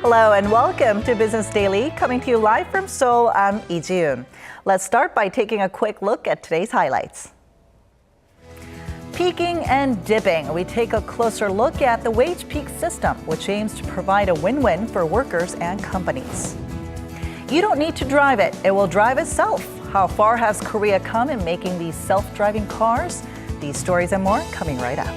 Hello and welcome to Business Daily, coming to you live from Seoul. I'm Lee Ji-yoon. Let's start by taking a quick look at today's highlights. Peaking and dipping, we take a closer look at the wage peak system, which aims to provide a win-win for workers and companies. You don't need to drive it, it will drive itself. How far has Korea come in making these self-driving cars? These stories and more coming right up.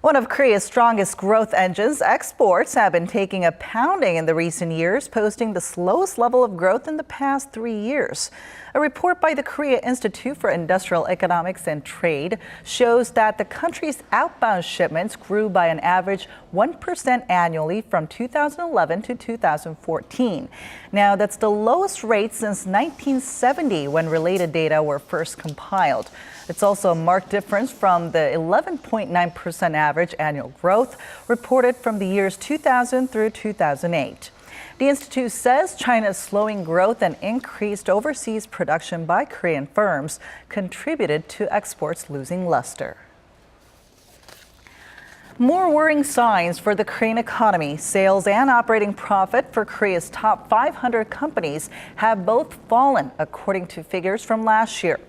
One of Korea's strongest growth engines, exports, have been taking a pounding in the recent years, posting the slowest level of growth in the past 3 years. A report by the Korea Institute for Industrial Economics and Trade shows that the country's outbound shipments grew by an average 1% annually from 2011 to 2014. Now, that's the lowest rate since 1970, when related data were first compiled. It's also a marked difference from the 11.9% average annual growth reported from the years 2000 through 2008. The institute says China's slowing growth and increased overseas production by Korean firms contributed to exports losing luster. More worrying signs for the Korean economy. Sales and operating profit for Korea's top 500 companies have both fallen, according to figures from last year.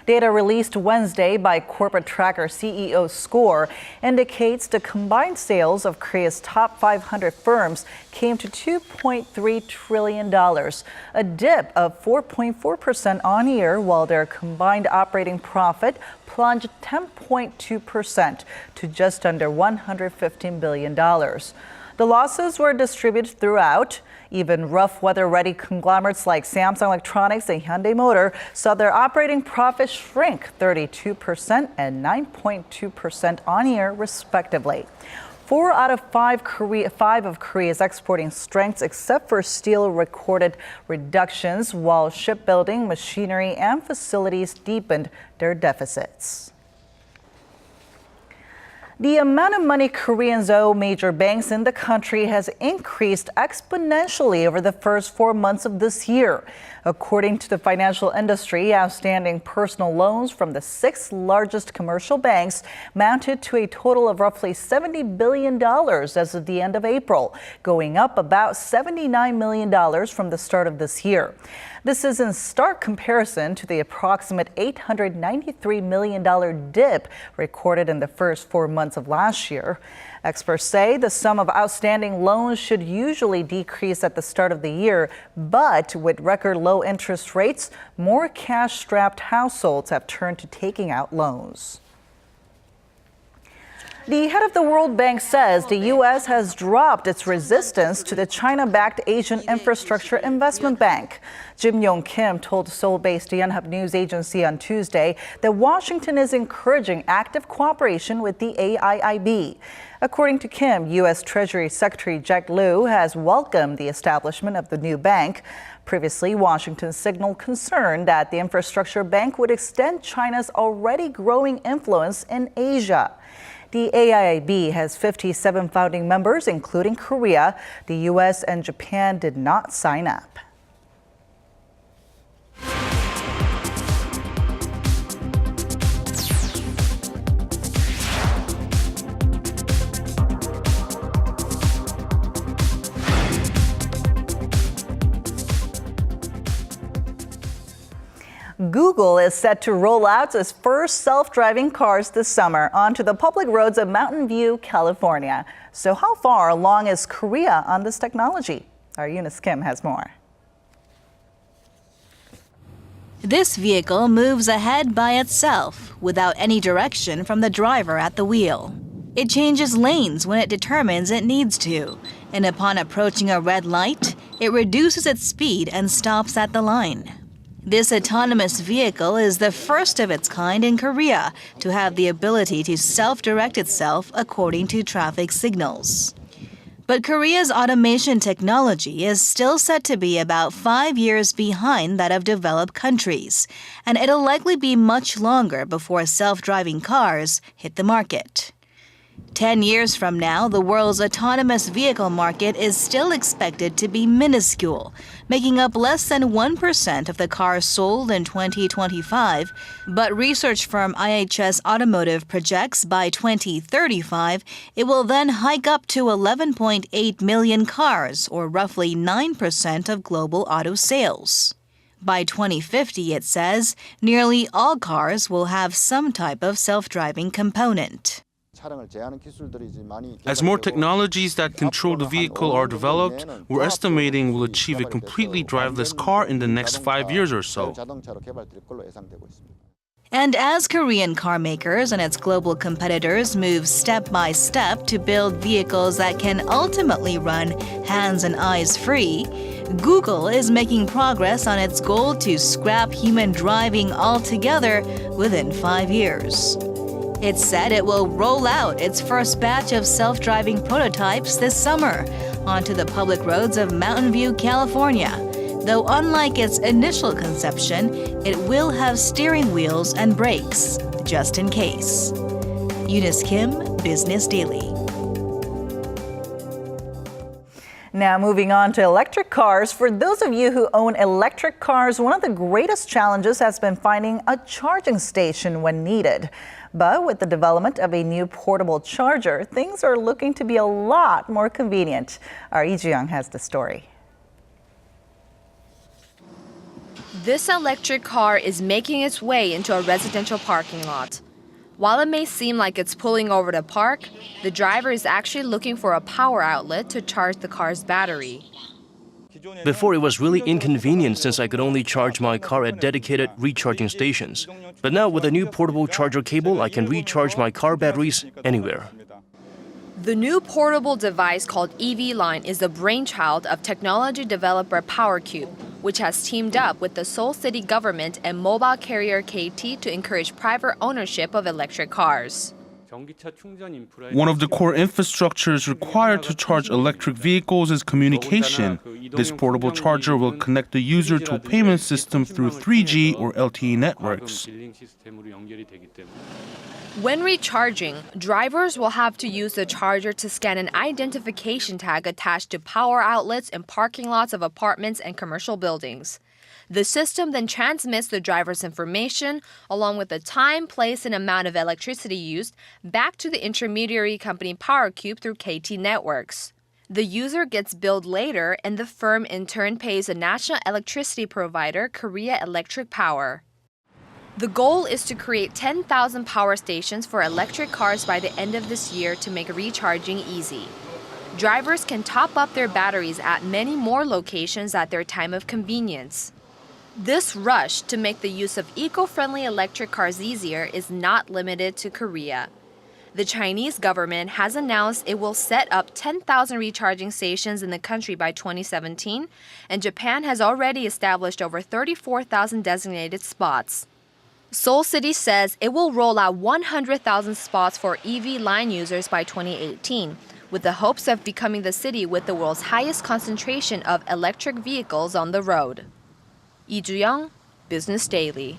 Data released Wednesday by corporate tracker CEO Score indicates the combined sales of Korea's top 500 firms came to $2.3 trillion, a dip of 4.4% on year, while their combined operating profit plunged 10.2% to just under $115 billion. The losses were distributed throughout. Even rough weather-ready conglomerates like Samsung Electronics and Hyundai Motor saw their operating profits shrink 32% and 9.2% on year, respectively. 4 out of 5 of Korea's exporting strengths, except for steel, recorded reductions, while shipbuilding, machinery, and facilities deepened their deficits. The amount of money Koreans owe major banks in the country has increased exponentially over the first 4 months of this year. According to the financial industry, outstanding personal loans from the 6 largest commercial banks mounted to a total of roughly $70 billion as of the end of April, going up about $79 million from the start of this year. This is in stark comparison to the approximate $893 million dip recorded in the first 4 months of last year. Experts say the sum of outstanding loans should usually decrease at the start of the year, but with record low interest rates, more cash-strapped households have turned to taking out loans. The head of the World Bank says the U.S. has dropped its resistance to the China-backed Asian Infrastructure Investment Bank. Jim Yong Kim told Seoul-based Yonhap News Agency on Tuesday that Washington is encouraging active cooperation with the AIIB. According to Kim, U.S. Treasury Secretary Jack Lew has welcomed the establishment of the new bank. Previously, Washington signaled concern that the infrastructure bank would extend China's already growing influence in Asia. The AIIB has 57 founding members, including Korea. The U.S. and Japan did not sign up. Google is set to roll out its first self-driving cars this summer onto the public roads of Mountain View, California. So how far along is Korea on this technology? Our Eunice Kim has more. This vehicle moves ahead by itself without any direction from the driver at the wheel. It changes lanes when it determines it needs to, and upon approaching a red light, it reduces its speed and stops at the line. This autonomous vehicle is the first of its kind in Korea to have the ability to self-direct itself according to traffic signals. But Korea's automation technology is still set to be about 5 years behind that of developed countries, and it'll likely be much longer before self-driving cars hit the market. 10 years from now, the world's autonomous vehicle market is still expected to be minuscule, making up less than 1% of the cars sold in 2025. But research firm IHS Automotive projects by 2035, it will then hike up to 11.8 million cars, or roughly 9% of global auto sales. By 2050, it says, nearly all cars will have some type of self-driving component. As more technologies that control the vehicle are developed, we're estimating we'll achieve a completely driverless car in the next 5 years or so. And as Korean car makers and its global competitors move step by step to build vehicles that can ultimately run hands and eyes free, Google is making progress on its goal to scrap human driving altogether within 5 years. It said it will roll out its first batch of self-driving prototypes this summer onto the public roads of Mountain View, California. Though unlike its initial conception, it will have steering wheels and brakes, just in case. Eunice Kim, Business Daily. Now moving on to electric cars. For those of you who own electric cars, one of the greatest challenges has been finding a charging station when needed. But with the development of a new portable charger, things are looking to be a lot more convenient. Our Lee Ju-young has the story. This electric car is making its way into a residential parking lot. While it may seem like it's pulling over to park, the driver is actually looking for a power outlet to charge the car's battery. Before, it was really inconvenient since I could only charge my car at dedicated recharging stations. But now with a new portable charger cable, I can recharge my car batteries anywhere. The new portable device called EV Line is the brainchild of technology developer PowerCube, which has teamed up with the Seoul city government and mobile carrier KT to encourage private ownership of electric cars. One of the core infrastructures required to charge electric vehicles is communication. This portable charger will connect the user to a payment system through 3G or LTE networks. When recharging, drivers will have to use the charger to scan an identification tag attached to power outlets in parking lots of apartments and commercial buildings. The system then transmits the driver's information, along with the time, place, and amount of electricity used, back to the intermediary company PowerCube through KT networks. The user gets billed later, and the firm in turn pays the national electricity provider, Korea Electric Power. The goal is to create 10,000 power stations for electric cars by the end of this year to make recharging easy. Drivers can top up their batteries at many more locations at their time of convenience. This rush to make the use of eco-friendly electric cars easier is not limited to Korea. The Chinese government has announced it will set up 10,000 recharging stations in the country by 2017, and Japan has already established over 34,000 designated spots. Seoul City says it will roll out 100,000 spots for EV line users by 2018, with the hopes of becoming the city with the world's highest concentration of electric vehicles on the road. Lee Ju-young, Business Daily.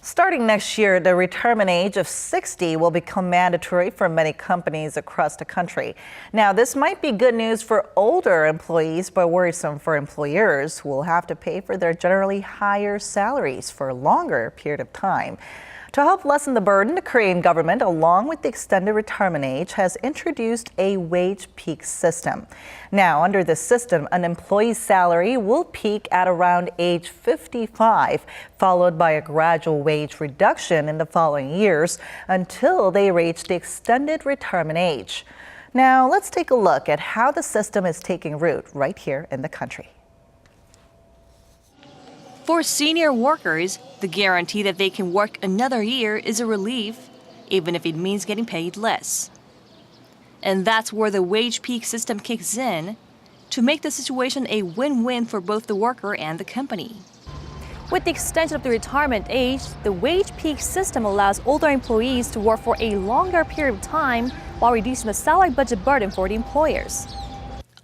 Starting next year, the retirement age of 60 will become mandatory for many companies across the country. Now, this might be good news for older employees, but worrisome for employers who will have to pay for their generally higher salaries for a longer period of time. To help lessen the burden, the Korean government, along with the extended retirement age, has introduced a wage peak system. Now, under this system, an employee's salary will peak at around age 55, followed by a gradual wage reduction in the following years until they reach the extended retirement age. Now, let's take a look at how the system is taking root right here in the country. For senior workers, the guarantee that they can work another year is a relief, even if it means getting paid less. And that's where the wage peak system kicks in, to make the situation a win-win for both the worker and the company. With the extension of the retirement age, the wage peak system allows older employees to work for a longer period of time while reducing the salary budget burden for the employers.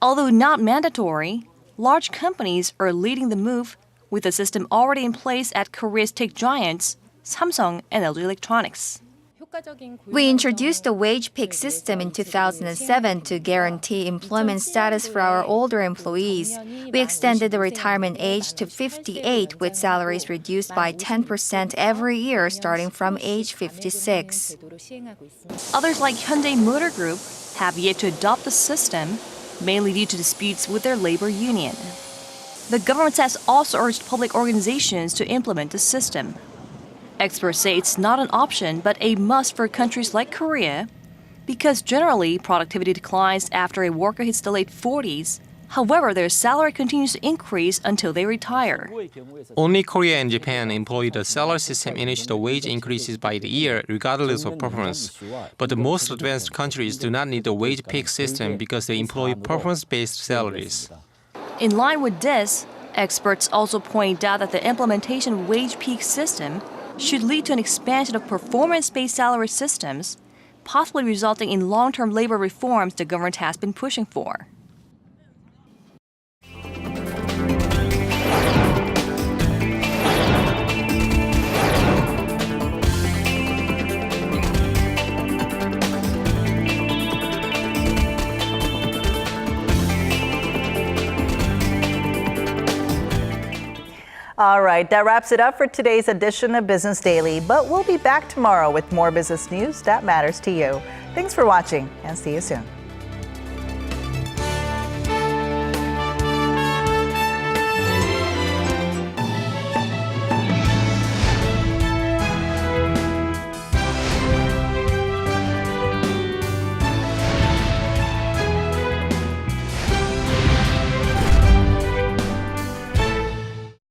Although not mandatory, large companies are leading the move, with the system already in place at Korea's tech giants, Samsung and LG Electronics. We introduced the wage peak system in 2007 to guarantee employment status for our older employees. We extended the retirement age to 58 with salaries reduced by 10% every year starting from age 56. Others like Hyundai Motor Group have yet to adopt the system, mainly due to disputes with their labor union. The government has also urged public organizations to implement the system. Experts say it's not an option but a must for countries like Korea because generally productivity declines after a worker hits the late 40s. However, their salary continues to increase until they retire. Only Korea and Japan employ the salary system in which the wage increases by the year regardless of performance. But the most advanced countries do not need the wage peak system because they employ performance-based salaries. In line with this, experts also point out that the implementation of wage peak system should lead to an expansion of performance-based salary systems, possibly resulting in long-term labor reforms the government has been pushing for. All right, that wraps it up for today's edition of Business Daily, but we'll be back tomorrow with more business news that matters to you. Thanks for watching and see you soon.